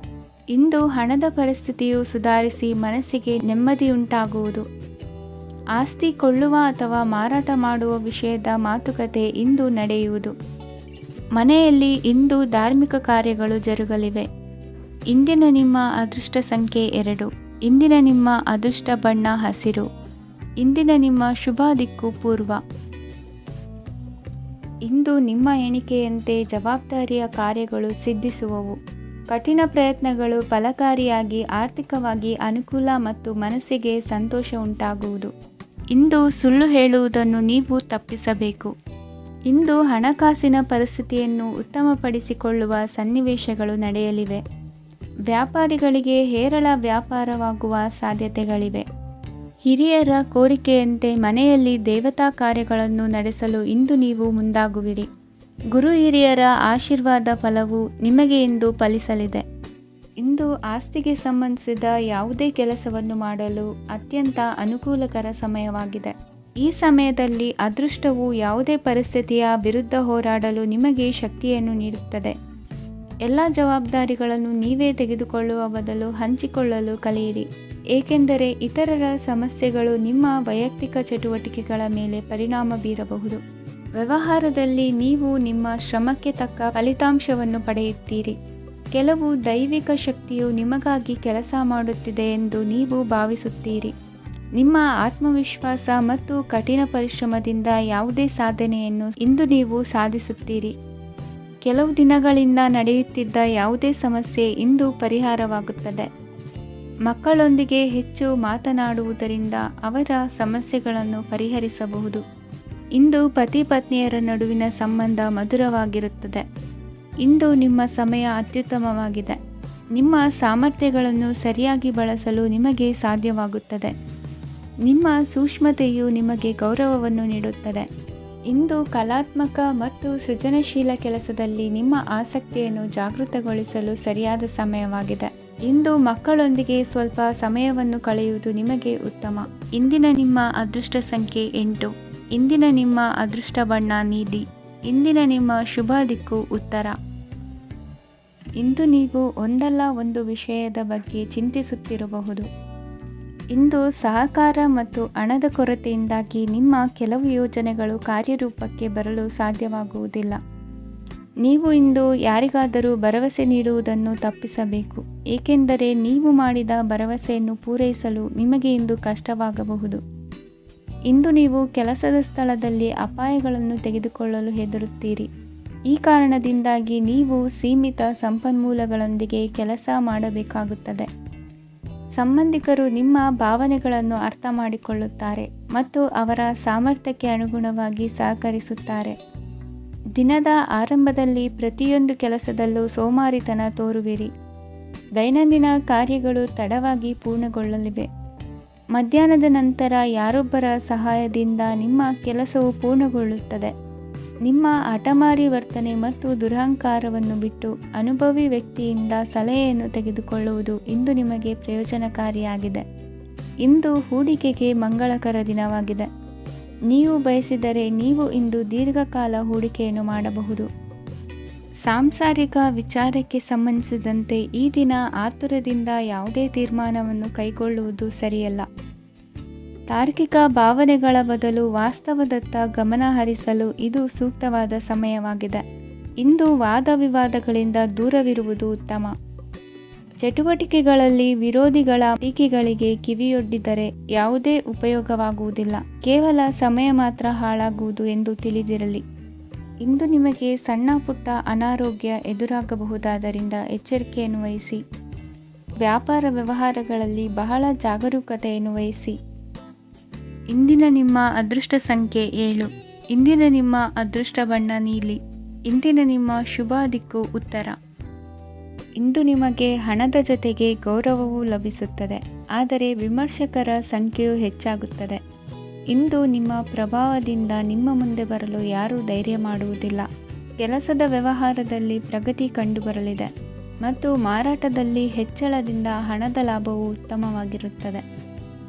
ಇಂದು ಹಣದ ಪರಿಸ್ಥಿತಿಯು ಸುಧಾರಿಸಿ ಮನಸ್ಸಿಗೆ ನೆಮ್ಮದಿಯುಂಟಾಗುವುದು. ಆಸ್ತಿ ಕೊಳ್ಳುವ ಅಥವಾ ಮಾರಾಟ ಮಾಡುವ ವಿಷಯದ ಮಾತುಕತೆ ಇಂದು ನಡೆಯುವುದು. ಮನೆಯಲ್ಲಿ ಇಂದು ಧಾರ್ಮಿಕ ಕಾರ್ಯಗಳು ಜರುಗಲಿವೆ. ಇಂದಿನ ನಿಮ್ಮ ಅದೃಷ್ಟ ಸಂಖ್ಯೆ 2. ಇಂದಿನ ನಿಮ್ಮ ಅದೃಷ್ಟ ಬಣ್ಣ ಹಸಿರು. ಇಂದಿನ ನಿಮ್ಮ ಶುಭ ದಿಕ್ಕು ಪೂರ್ವ. ಇಂದು ನಿಮ್ಮ ಎಣಿಕೆಯಂತೆ ಜವಾಬ್ದಾರಿಯ ಕಾರ್ಯಗಳು ಸಿದ್ಧಿಸುವವು. ಕಠಿಣ ಪ್ರಯತ್ನಗಳು ಫಲಕಾರಿಯಾಗಿ ಆರ್ಥಿಕವಾಗಿ ಅನುಕೂಲ ಮತ್ತು ಮನಸ್ಸಿಗೆ ಸಂತೋಷ ಉಂಟಾಗುವುದು. ಇಂದು ಸುಳ್ಳು ಹೇಳುವುದನ್ನು ನೀವು ತಪ್ಪಿಸಬೇಕು. ಇಂದು ಹಣಕಾಸಿನ ಪರಿಸ್ಥಿತಿಯನ್ನು ಉತ್ತಮಪಡಿಸಿಕೊಳ್ಳುವ ಸನ್ನಿವೇಶಗಳು ನಡೆಯಲಿವೆ. ವ್ಯಾಪಾರಿಗಳಿಗೆ ಹೇರಳ ವ್ಯಾಪಾರವಾಗುವ ಸಾಧ್ಯತೆಗಳಿವೆ. ಹಿರಿಯರ ಕೋರಿಕೆಯಂತೆ ಮನೆಯಲ್ಲಿ ದೇವತಾ ಕಾರ್ಯಗಳನ್ನು ನಡೆಸಲು ಇಂದು ನೀವು ಮುಂದಾಗುವಿರಿ. ಗುರು ಹಿರಿಯರ ಆಶೀರ್ವಾದ ಫಲವು ನಿಮಗೆ ಇಂದು ಫಲಿಸಲಿದೆ. ಇಂದು ಆಸ್ತಿಗೆ ಸಂಬಂಧಿಸಿದ ಯಾವುದೇ ಕೆಲಸವನ್ನು ಮಾಡಲು ಅತ್ಯಂತ ಅನುಕೂಲಕರ ಸಮಯವಾಗಿದೆ. ಈ ಸಮಯದಲ್ಲಿ ಅದೃಷ್ಟವು ಯಾವುದೇ ಪರಿಸ್ಥಿತಿಯ ವಿರುದ್ಧ ಹೋರಾಡಲು ನಿಮಗೆ ಶಕ್ತಿಯನ್ನು ನೀಡುತ್ತದೆ. ಎಲ್ಲ ಜವಾಬ್ದಾರಿಗಳನ್ನು ನೀವೇ ತೆಗೆದುಕೊಳ್ಳುವ ಬದಲು ಹಂಚಿಕೊಳ್ಳಲು ಕಲಿಯಿರಿ, ಏಕೆಂದರೆ ಇತರರ ಸಮಸ್ಯೆಗಳು ನಿಮ್ಮ ವೈಯಕ್ತಿಕ ಚಟುವಟಿಕೆಗಳ ಮೇಲೆ ಪರಿಣಾಮ ಬೀರಬಹುದು. ವ್ಯವಹಾರದಲ್ಲಿ ನೀವು ನಿಮ್ಮ ಶ್ರಮಕ್ಕೆ ತಕ್ಕ ಫಲಿತಾಂಶವನ್ನು ಪಡೆಯುತ್ತೀರಿ. ಕೆಲವು ದೈವಿಕ ಶಕ್ತಿಯು ನಿಮಗಾಗಿ ಕೆಲಸ ಮಾಡುತ್ತಿದೆ ಎಂದು ನೀವು ಭಾವಿಸುತ್ತೀರಿ. ನಿಮ್ಮ ಆತ್ಮವಿಶ್ವಾಸ ಮತ್ತು ಕಠಿಣ ಪರಿಶ್ರಮದಿಂದ ಯಾವುದೇ ಸಾಧನೆಯನ್ನು ಇಂದು ನೀವು ಸಾಧಿಸುತ್ತೀರಿ. ಕೆಲವು ದಿನಗಳಿಂದ ನಡೆಯುತ್ತಿದ್ದ ಯಾವುದೇ ಸಮಸ್ಯೆ ಇಂದು ಪರಿಹಾರವಾಗುತ್ತದೆ. ಮಕ್ಕಳೊಂದಿಗೆ ಹೆಚ್ಚು ಮಾತನಾಡುವುದರಿಂದ ಅವರ ಸಮಸ್ಯೆಗಳನ್ನು ಪರಿಹರಿಸಬಹುದು. ಇಂದು ಪತಿ ಪತ್ನಿಯರ ನಡುವಿನ ಸಂಬಂಧ ಮಧುರವಾಗಿರುತ್ತದೆ. ಇಂದು ನಿಮ್ಮ ಸಮಯ ಅತ್ಯುತ್ತಮವಾಗಿದೆ. ನಿಮ್ಮ ಸಾಮರ್ಥ್ಯಗಳನ್ನು ಸರಿಯಾಗಿ ಬಳಸಲು ನಿಮಗೆ ಸಾಧ್ಯವಾಗುತ್ತದೆ. ನಿಮ್ಮ ಸೂಕ್ಷ್ಮತೆಯು ನಿಮಗೆ ಗೌರವವನ್ನು ನೀಡುತ್ತದೆ. ಇಂದು ಕಲಾತ್ಮಕ ಮತ್ತು ಸೃಜನಶೀಲ ಕೆಲಸದಲ್ಲಿ ನಿಮ್ಮ ಆಸಕ್ತಿಯನ್ನು ಜಾಗೃತಗೊಳಿಸಲು ಸರಿಯಾದ ಸಮಯವಾಗಿದೆ. ಇಂದು ಮಕ್ಕಳೊಂದಿಗೆ ಸ್ವಲ್ಪ ಸಮಯವನ್ನು ಕಳೆಯುವುದು ನಿಮಗೆ ಉತ್ತಮ. ಇಂದಿನ ನಿಮ್ಮ ಅದೃಷ್ಟ ಸಂಖ್ಯೆ 8. ಇಂದಿನ ನಿಮ್ಮ ಅದೃಷ್ಟ ಬಣ್ಣ ನೀಲಿ. ಇಂದಿನ ನಿಮ್ಮ ಶುಭ ದಿಕ್ಕು ಉತ್ತರ. ಇಂದು ನೀವು ಒಂದಲ್ಲ ಒಂದು ವಿಷಯದ ಬಗ್ಗೆ ಚಿಂತಿಸುತ್ತಿರಬಹುದು. ಇಂದು ಸಹಕಾರ ಮತ್ತು ಹಣದ ಕೊರತೆಯಿಂದಾಗಿ ನಿಮ್ಮ ಕೆಲವು ಯೋಜನೆಗಳು ಕಾರ್ಯರೂಪಕ್ಕೆ ಬರಲು ಸಾಧ್ಯವಾಗುವುದಿಲ್ಲ. ನೀವು ಇಂದು ಯಾರಿಗಾದರೂ ಭರವಸೆ ನೀಡುವುದನ್ನು ತಪ್ಪಿಸಬೇಕು, ಏಕೆಂದರೆ ನೀವು ಮಾಡಿದ ಭರವಸೆಯನ್ನು ಪೂರೈಸಲು ನಿಮಗೆ ಇಂದು ಕಷ್ಟವಾಗಬಹುದು. ಇಂದು ನೀವು ಕೆಲಸದ ಸ್ಥಳದಲ್ಲಿ ಅಪಾಯಗಳನ್ನು ತೆಗೆದುಕೊಳ್ಳಲು ಹೆದರುತ್ತೀರಿ. ಈ ಕಾರಣದಿಂದಾಗಿ ನೀವು ಸೀಮಿತ ಸಂಪನ್ಮೂಲಗಳೊಂದಿಗೆ ಕೆಲಸ ಮಾಡಬೇಕಾಗುತ್ತದೆ. ಸಂಬಂಧಿಕರು ನಿಮ್ಮ ಭಾವನೆಗಳನ್ನು ಅರ್ಥ ಮಾಡಿಕೊಳ್ಳುತ್ತಾರೆ ಮತ್ತು ಅವರ ಸಾಮರ್ಥ್ಯಕ್ಕೆ ಅನುಗುಣವಾಗಿ ಸಹಕರಿಸುತ್ತಾರೆ. ದಿನದ ಆರಂಭದಲ್ಲಿ ಪ್ರತಿಯೊಂದು ಕೆಲಸದಲ್ಲೂ ಸೋಮಾರಿತನ ತೋರುವಿರಿ. ದೈನಂದಿನ ಕಾರ್ಯಗಳು ತಡವಾಗಿ ಪೂರ್ಣಗೊಳ್ಳಲಿವೆ. ಮಧ್ಯಾಹ್ನದ ನಂತರ ಯಾರೊಬ್ಬರ ಸಹಾಯದಿಂದ ನಿಮ್ಮ ಕೆಲಸವು ಪೂರ್ಣಗೊಳ್ಳುತ್ತದೆ. ನಿಮ್ಮ ಹಠಮಾರಿ ವರ್ತನೆ ಮತ್ತು ದುರಹಂಕಾರವನ್ನು ಬಿಟ್ಟು ಅನುಭವಿ ವ್ಯಕ್ತಿಯಿಂದ ಸಲಹೆಯನ್ನು ತೆಗೆದುಕೊಳ್ಳುವುದು ಇಂದು ನಿಮಗೆ ಪ್ರಯೋಜನಕಾರಿಯಾಗಿದೆ. ಇಂದು ಹೂಡಿಕೆಗೆ ಮಂಗಳಕರ ದಿನವಾಗಿದೆ. ನೀವು ಬಯಸಿದರೆ ನೀವು ಇಂದು ದೀರ್ಘಕಾಲ ಹೂಡಿಕೆಯನ್ನು ಮಾಡಬಹುದು. ಸಾಂಸಾರಿಕ ವಿಚಾರಕ್ಕೆ ಸಂಬಂಧಿಸಿದಂತೆ ಈ ದಿನ ಆತುರದಿಂದ ಯಾವುದೇ ತೀರ್ಮಾನವನ್ನು ಕೈಗೊಳ್ಳುವುದು ಸರಿಯಲ್ಲ. ತಾರ್ಕಿಕ ಭಾವನೆಗಳ ಬದಲು ವಾಸ್ತವದತ್ತ ಗಮನ ಹರಿಸಲು ಇದು ಸೂಕ್ತವಾದ ಸಮಯವಾಗಿದೆ. ಇಂದು ವಾದ ವಿವಾದಗಳಿಂದ ದೂರವಿರುವುದು ಉತ್ತಮ. ಚಟುವಟಿಕೆಗಳಲ್ಲಿ ವಿರೋಧಿಗಳ ಟೀಕೆಗಳಿಗೆ ಕಿವಿಯೊಡ್ಡಿದರೆ ಯಾವುದೇ ಉಪಯೋಗವಾಗುವುದಿಲ್ಲ, ಕೇವಲ ಸಮಯ ಮಾತ್ರ ಹಾಳಾಗುವುದು ಎಂದು ತಿಳಿದಿರಲಿ. ಇಂದು ನಿಮಗೆ ಸಣ್ಣ ಪುಟ್ಟ ಅನಾರೋಗ್ಯ ಎದುರಾಗಬಹುದಾದ್ದರಿಂದ ಎಚ್ಚರಿಕೆಯನ್ನು ವಹಿಸಿ. ವ್ಯಾಪಾರ ವ್ಯವಹಾರಗಳಲ್ಲಿ ಬಹಳ ಜಾಗರೂಕತೆಯನ್ನು ವಹಿಸಿ. ಇಂದಿನ ನಿಮ್ಮ ಅದೃಷ್ಟ ಸಂಖ್ಯೆ 7. ಇಂದಿನ ನಿಮ್ಮ ಅದೃಷ್ಟ ಬಣ್ಣ ನೀಲಿ. ಇಂದಿನ ನಿಮ್ಮ ಶುಭ ದಿಕ್ಕು ಉತ್ತರ. ಇಂದು ನಿಮಗೆ ಹಣದ ಜೊತೆಗೆ ಗೌರವವೂ ಲಭಿಸುತ್ತದೆ, ಆದರೆ ವಿಮರ್ಶಕರ ಸಂಖ್ಯೆಯು ಹೆಚ್ಚಾಗುತ್ತದೆ. ಇಂದು ನಿಮ್ಮ ಪ್ರಭಾವದಿಂದ ನಿಮ್ಮ ಮುಂದೆ ಬರಲು ಯಾರೂ ಧೈರ್ಯ ಮಾಡುವುದಿಲ್ಲ. ಕೆಲಸದ ವ್ಯವಹಾರದಲ್ಲಿ ಪ್ರಗತಿ ಕಂಡುಬರಲಿದೆ ಮತ್ತು ಮಾರಾಟದಲ್ಲಿ ಹೆಚ್ಚಳದಿಂದ ಹಣದ ಲಾಭವು ಉತ್ತಮವಾಗಿರುತ್ತದೆ.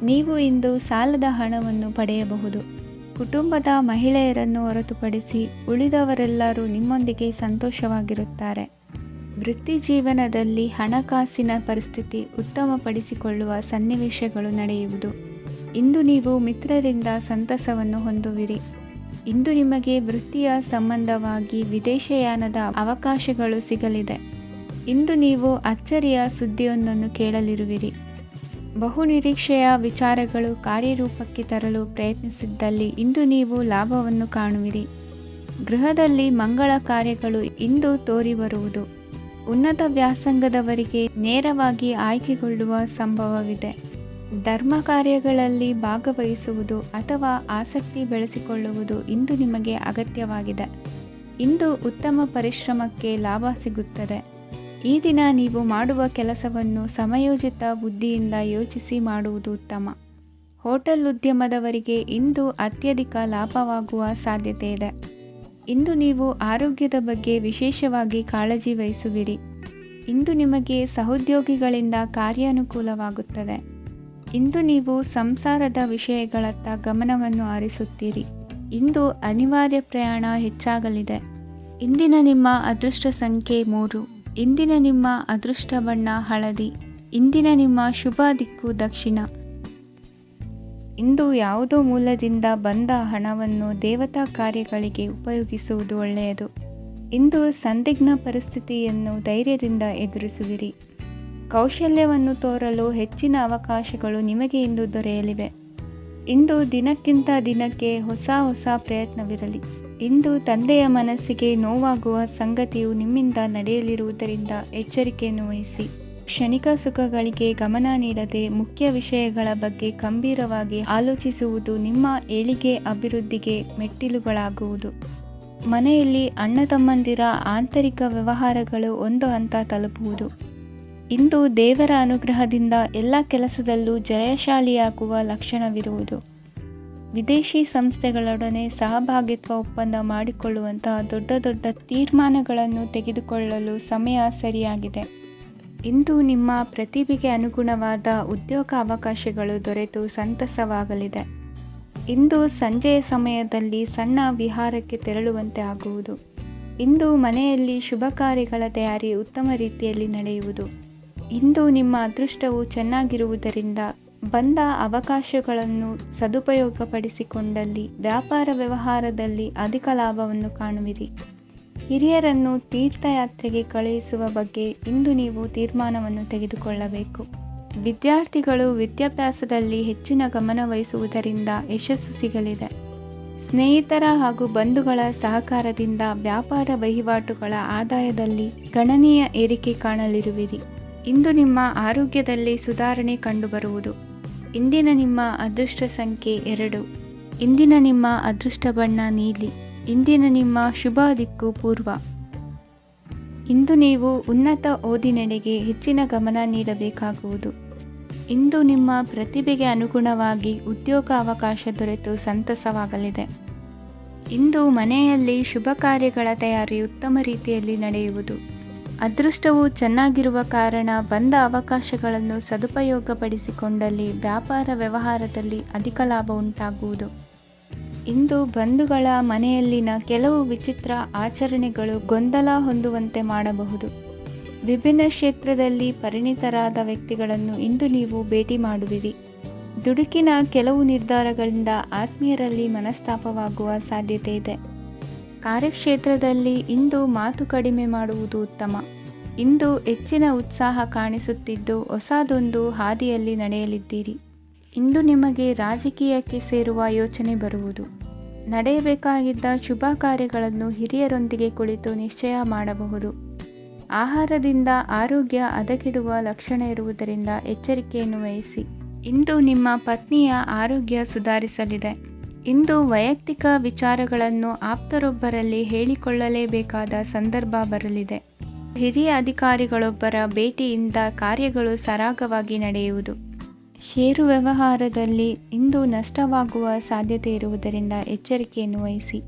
ನೀವು ಇಂದು ಸಾಲದ ಹಣವನ್ನು ಪಡೆಯಬಹುದು. ಕುಟುಂಬದ ಮಹಿಳೆಯರನ್ನು ಹೊರತುಪಡಿಸಿ ಉಳಿದವರೆಲ್ಲರೂ ನಿಮ್ಮೊಂದಿಗೆ ಸಂತೋಷವಾಗಿರುತ್ತಾರೆ. ವೃತ್ತಿ ಜೀವನದಲ್ಲಿ ಹಣಕಾಸಿನ ಪರಿಸ್ಥಿತಿ ಉತ್ತಮಪಡಿಸಿಕೊಳ್ಳುವ ಸನ್ನಿವೇಶಗಳು ನಡೆಯುವುದು. ಇಂದು ನೀವು ಮಿತ್ರರಿಂದ ಸಂತಸವನ್ನು ಹೊಂದುವಿರಿ. ಇಂದು ನಿಮಗೆ ವೃತ್ತಿಯ ಸಂಬಂಧವಾಗಿ ವಿದೇಶಯಾನದ ಅವಕಾಶಗಳು ಸಿಗಲಿದೆ. ಇಂದು ನೀವು ಅಚ್ಚರಿಯ ಸುದ್ದಿಯೊಂದನ್ನು ಕೇಳಲಿರುವಿರಿ. ಬಹುನಿರೀಕ್ಷೆಯ ವಿಚಾರಗಳು ಕಾರ್ಯರೂಪಕ್ಕೆ ತರಲು ಪ್ರಯತ್ನಿಸಿದ್ದಲ್ಲಿ ಇಂದು ನೀವು ಲಾಭವನ್ನು ಕಾಣುವಿರಿ. ಗೃಹದಲ್ಲಿ ಮಂಗಳ ಕಾರ್ಯಗಳು ಇಂದು ತೋರಿಬರುವುದು. ಉನ್ನತ ವ್ಯಾಸಂಗದವರಿಗೆ ನೇರವಾಗಿ ಆಯ್ಕೆಗೊಳ್ಳುವ ಸಂಭವವಿದೆ. ಧರ್ಮ ಕಾರ್ಯಗಳಲ್ಲಿ ಭಾಗವಹಿಸುವುದು ಅಥವಾ ಆಸಕ್ತಿ ಬೆಳೆಸಿಕೊಳ್ಳುವುದು ಇಂದು ನಿಮಗೆ ಅಗತ್ಯವಾಗಿದೆ. ಇಂದು ಉತ್ತಮ ಪರಿಶ್ರಮಕ್ಕೆ ಲಾಭ ಸಿಗುತ್ತದೆ. ಈ ದಿನ ನೀವು ಮಾಡುವ ಕೆಲಸವನ್ನು ಸಮಯೋಚಿತ ಬುದ್ಧಿಯಿಂದ ಯೋಚಿಸಿ ಮಾಡುವುದು ಉತ್ತಮ. ಹೋಟೆಲ್ ಉದ್ಯಮದವರಿಗೆ ಇಂದು ಅತ್ಯಧಿಕ ಲಾಭವಾಗುವ ಸಾಧ್ಯತೆ ಇದೆ. ಇಂದು ನೀವು ಆರೋಗ್ಯದ ಬಗ್ಗೆ ವಿಶೇಷವಾಗಿ ಕಾಳಜಿ ವಹಿಸುವಿರಿ. ಇಂದು ನಿಮಗೆ ಸಹೋದ್ಯೋಗಿಗಳಿಂದ ಕಾರ್ಯಾನುಕೂಲವಾಗುತ್ತದೆ. ಇಂದು ನೀವು ಸಂಸಾರದ ವಿಷಯಗಳತ್ತ ಗಮನವನ್ನು ಹರಿಸುತ್ತೀರಿ. ಇಂದು ಅನಿವಾರ್ಯ ಪ್ರಯಾಣ ಹೆಚ್ಚಾಗಲಿದೆ. ಇಂದಿನ ನಿಮ್ಮ ಅದೃಷ್ಟ ಸಂಖ್ಯೆ 3. ಇಂದಿನ ನಿಮ್ಮ ಅದೃಷ್ಟ ಬಣ್ಣ ಹಳದಿ. ಇಂದಿನ ನಿಮ್ಮ ಶುಭ ದಿಕ್ಕು ದಕ್ಷಿಣ. ಇಂದು ಯಾವುದೋ ಮೂಲದಿಂದ ಬಂದ ಹಣವನ್ನು ದೇವತಾ ಕಾರ್ಯಗಳಿಗೆ ಉಪಯೋಗಿಸುವುದು ಒಳ್ಳೆಯದು. ಇಂದು ಸಂದಿಗ್ಧ ಪರಿಸ್ಥಿತಿಯನ್ನು ಧೈರ್ಯದಿಂದ ಎದುರಿಸುವಿರಿ. ಕೌಶಲ್ಯವನ್ನು ತೋರಲು ಹೆಚ್ಚಿನ ಅವಕಾಶಗಳು ನಿಮಗೆ ಇಂದು ದೊರೆಯಲಿವೆ. ಇಂದು ದಿನಕ್ಕಿಂತ ದಿನಕ್ಕೆ ಹೊಸ ಪ್ರಯತ್ನವಿರಲಿ. ಇಂದು ತಂದೆಯ ಮನಸ್ಸಿಗೆ ನೋವಾಗುವ ಸಂಗತಿಯು ನಿಮ್ಮಿಂದ ನಡೆಯಲಿರುವುದರಿಂದ ಎಚ್ಚರಿಕೆಯನ್ನು ವಹಿಸಿ. ಕ್ಷಣಿಕ ಸುಖಗಳಿಗೆ ಗಮನ ನೀಡದೆ ಮುಖ್ಯ ವಿಷಯಗಳ ಬಗ್ಗೆ ಗಂಭೀರವಾಗಿ ಆಲೋಚಿಸುವುದು ನಿಮ್ಮ ಏಳಿಗೆ ಅಭಿವೃದ್ಧಿಗೆ ಮೆಟ್ಟಿಲುಗಳಾಗುವುದು. ಮನೆಯಲ್ಲಿ ಅಣ್ಣ ತಮ್ಮಂದಿರ ಆಂತರಿಕ ವ್ಯವಹಾರಗಳು ಒಂದು ಹಂತ ತಲುಪುವುದು. ಇಂದು ದೇವರ ಅನುಗ್ರಹದಿಂದ ಎಲ್ಲ ಕೆಲಸದಲ್ಲೂ ಜಯಶಾಲಿಯಾಗುವ ಲಕ್ಷಣವಿರುವುದು. ವಿದೇಶಿ ಸಂಸ್ಥೆಗಳೊಡನೆ ಸಹಭಾಗಿತ್ವ ಒಪ್ಪಂದ ಮಾಡಿಕೊಳ್ಳುವಂತಹ ದೊಡ್ಡ ತೀರ್ಮಾನಗಳನ್ನು ತೆಗೆದುಕೊಳ್ಳಲು ಸಮಯ ಸರಿಯಾಗಿದೆ. ಇಂದು ನಿಮ್ಮ ಪ್ರತಿಭೆಗೆ ಅನುಗುಣವಾದ ಉದ್ಯೋಗ ಅವಕಾಶಗಳು ದೊರೆತು ಸಂತಸವಾಗಲಿದೆ. ಇಂದು ಸಂಜೆಯ ಸಮಯದಲ್ಲಿ ಸಣ್ಣ ವಿಹಾರಕ್ಕೆ ತೆರಳುವಂತೆ ಆಗುವುದು. ಇಂದು ಮನೆಯಲ್ಲಿ ಶುಭ ಕಾರ್ಯಗಳ ತಯಾರಿ ಉತ್ತಮ ರೀತಿಯಲ್ಲಿ ನಡೆಯುವುದು. ಇಂದು ನಿಮ್ಮ ಅದೃಷ್ಟವು ಚೆನ್ನಾಗಿರುವುದರಿಂದ ಬಂದ ಅವಕಾಶಗಳನ್ನು ಸದುಪಯೋಗಪಡಿಸಿಕೊಂಡಲ್ಲಿ ವ್ಯಾಪಾರ ವ್ಯವಹಾರದಲ್ಲಿ ಅಧಿಕ ಲಾಭವನ್ನು ಕಾಣುವಿರಿ. ಹಿರಿಯರನ್ನು ತೀರ್ಥಯಾತ್ರೆಗೆ ಕಳುಹಿಸುವ ಬಗ್ಗೆ ಇಂದು ನೀವು ತೀರ್ಮಾನವನ್ನು ತೆಗೆದುಕೊಳ್ಳಬೇಕು. ವಿದ್ಯಾರ್ಥಿಗಳು ವಿದ್ಯಾಭ್ಯಾಸದಲ್ಲಿ ಹೆಚ್ಚಿನ ಗಮನ ವಹಿಸುವುದರಿಂದ ಯಶಸ್ಸು ಸಿಗಲಿದೆ. ಸ್ನೇಹಿತರ ಹಾಗೂ ಬಂಧುಗಳ ಸಹಕಾರದಿಂದ ವ್ಯಾಪಾರ ವಹಿವಾಟುಗಳ ಆದಾಯದಲ್ಲಿ ಗಣನೀಯ ಏರಿಕೆ ಕಾಣಲಿರುವಿರಿ. ಇಂದು ನಿಮ್ಮ ಆರೋಗ್ಯದಲ್ಲಿ ಸುಧಾರಣೆ ಕಂಡುಬರುವುದು. ಇಂದಿನ ನಿಮ್ಮ ಅದೃಷ್ಟ ಸಂಖ್ಯೆ 2. ಇಂದಿನ ನಿಮ್ಮ ಅದೃಷ್ಟ ಬಣ್ಣ ನೀಲಿ. ಇಂದಿನ ನಿಮ್ಮ ಶುಭ ದಿಕ್ಕು ಪೂರ್ವ. ಇಂದು ನೀವು ಉನ್ನತ ಓದಿನೆಡೆಗೆ ಹೆಚ್ಚಿನ ಗಮನ ನೀಡಬೇಕಾಗುವುದು. ಇಂದು ನಿಮ್ಮ ಪ್ರತಿಭೆಗೆ ಅನುಗುಣವಾಗಿ ಉದ್ಯೋಗ ಅವಕಾಶ ದೊರೆತು ಸಂತಸವಾಗಲಿದೆ. ಇಂದು ಮನೆಯಲ್ಲಿ ಶುಭ ಕಾರ್ಯಗಳ ತಯಾರಿ ಉತ್ತಮ ರೀತಿಯಲ್ಲಿ ನಡೆಯುವುದು. ಅದೃಷ್ಟವು ಚೆನ್ನಾಗಿರುವ ಕಾರಣ ಬಂದ ಅವಕಾಶಗಳನ್ನು ಸದುಪಯೋಗಪಡಿಸಿಕೊಂಡಲ್ಲಿ ವ್ಯಾಪಾರ ವ್ಯವಹಾರದಲ್ಲಿ ಅಧಿಕ ಲಾಭ ಉಂಟಾಗುವುದು. ಇಂದು ಬಂಧುಗಳ ಮನೆಯಲ್ಲಿನ ಕೆಲವು ವಿಚಿತ್ರ ಆಚರಣೆಗಳು ಗೊಂದಲ ಹೊಂದುವಂತೆ ಮಾಡಬಹುದು. ವಿಭಿನ್ನ ಕ್ಷೇತ್ರದಲ್ಲಿ ಪರಿಣಿತರಾದ ವ್ಯಕ್ತಿಗಳನ್ನು ಇಂದು ನೀವು ಭೇಟಿ ಮಾಡುವಿರಿ. ದುಡುಕಿನ ಕೆಲವು ನಿರ್ಧಾರಗಳಿಂದ ಆತ್ಮೀಯರಲ್ಲಿ ಮನಸ್ತಾಪವಾಗುವ ಸಾಧ್ಯತೆ ಇದೆ. ಕಾರ್ಯಕ್ಷೇತ್ರದಲ್ಲಿ ಇಂದು ಮಾತು ಕಡಿಮೆ ಮಾಡುವುದು ಉತ್ತಮ. ಇಂದು ಹೆಚ್ಚಿನ ಉತ್ಸಾಹ ಕಾಣಿಸುತ್ತಿದ್ದು ಹೊಸದೊಂದು ಹಾದಿಯಲ್ಲಿ ನಡೆಯಲಿದ್ದೀರಿ. ಇಂದು ನಿಮಗೆ ರಾಜಕೀಯಕ್ಕೆ ಸೇರುವ ಯೋಚನೆ ಬರುವುದು. ನಡೆಯಬೇಕಾಗಿದ್ದ ಶುಭ ಕಾರ್ಯಗಳನ್ನು ಹಿರಿಯರೊಂದಿಗೆ ಕುಳಿತು ನಿಶ್ಚಯ ಮಾಡಬಹುದು. ಆಹಾರದಿಂದ ಆರೋಗ್ಯ ಹದಗೆಡುವ ಲಕ್ಷಣ ಇರುವುದರಿಂದ ಎಚ್ಚರಿಕೆಯನ್ನು ವಹಿಸಿ. ಇಂದು ನಿಮ್ಮ ಪತ್ನಿಯ ಆರೋಗ್ಯ ಸುಧಾರಿಸಲಿದೆ. ಇಂದು ವೈಯಕ್ತಿಕ ವಿಚಾರಗಳನ್ನು ಆಪ್ತರೊಬ್ಬರಲ್ಲಿ ಹೇಳಿಕೊಳ್ಳಲೇಬೇಕಾದ ಸಂದರ್ಭ ಬರಲಿದೆ. ಹಿರಿಯ ಅಧಿಕಾರಿಗಳೊಬ್ಬರ ಭೇಟಿಯಿಂದ ಕಾರ್ಯಗಳು ಸರಾಗವಾಗಿ ನಡೆಯುವುದು. ಷೇರು ವ್ಯವಹಾರದಲ್ಲಿ ಇಂದು ನಷ್ಟವಾಗುವ ಸಾಧ್ಯತೆ ಇರುವುದರಿಂದ ಎಚ್ಚರಿಕೆಯನ್ನು ವಹಿಸಿ.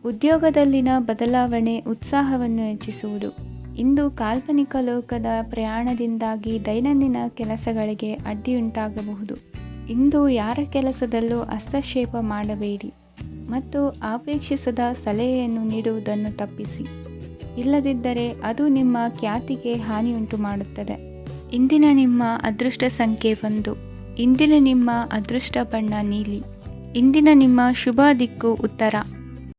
ಉದ್ಯೋಗದಲ್ಲಿನ ಬದಲಾವಣೆ ಉತ್ಸಾಹವನ್ನು ಹೆಚ್ಚಿಸುವುದು. ಇಂದು ಕಾಲ್ಪನಿಕ ಲೋಕದ ಪ್ರಯಾಣದಿಂದಾಗಿ ದೈನಂದಿನ ಕೆಲಸಗಳಿಗೆ ಅಡ್ಡಿಯುಂಟಾಗಬಹುದು. ಇಂದು ಯಾರ ಕೆಲಸದಲ್ಲೂ ಹಸ್ತಕ್ಷೇಪ ಮಾಡಬೇಡಿ ಮತ್ತು ಅಪೇಕ್ಷಿಸದ ಸಲಹೆಯನ್ನು ನೀಡುವುದನ್ನು ತಪ್ಪಿಸಿ. ಇಲ್ಲದಿದ್ದರೆ ಅದು ನಿಮ್ಮ ಖ್ಯಾತಿಗೆ ಹಾನಿಯುಂಟು ಮಾಡುತ್ತದೆ. ಇಂದಿನ ನಿಮ್ಮ ಅದೃಷ್ಟ ಸಂಖ್ಯೆ 1. ಇಂದಿನ ನಿಮ್ಮ ಅದೃಷ್ಟ ಬಣ್ಣ ನೀಲಿ. ಇಂದಿನ ನಿಮ್ಮ ಶುಭ ದಿಕ್ಕು ಉತ್ತರ.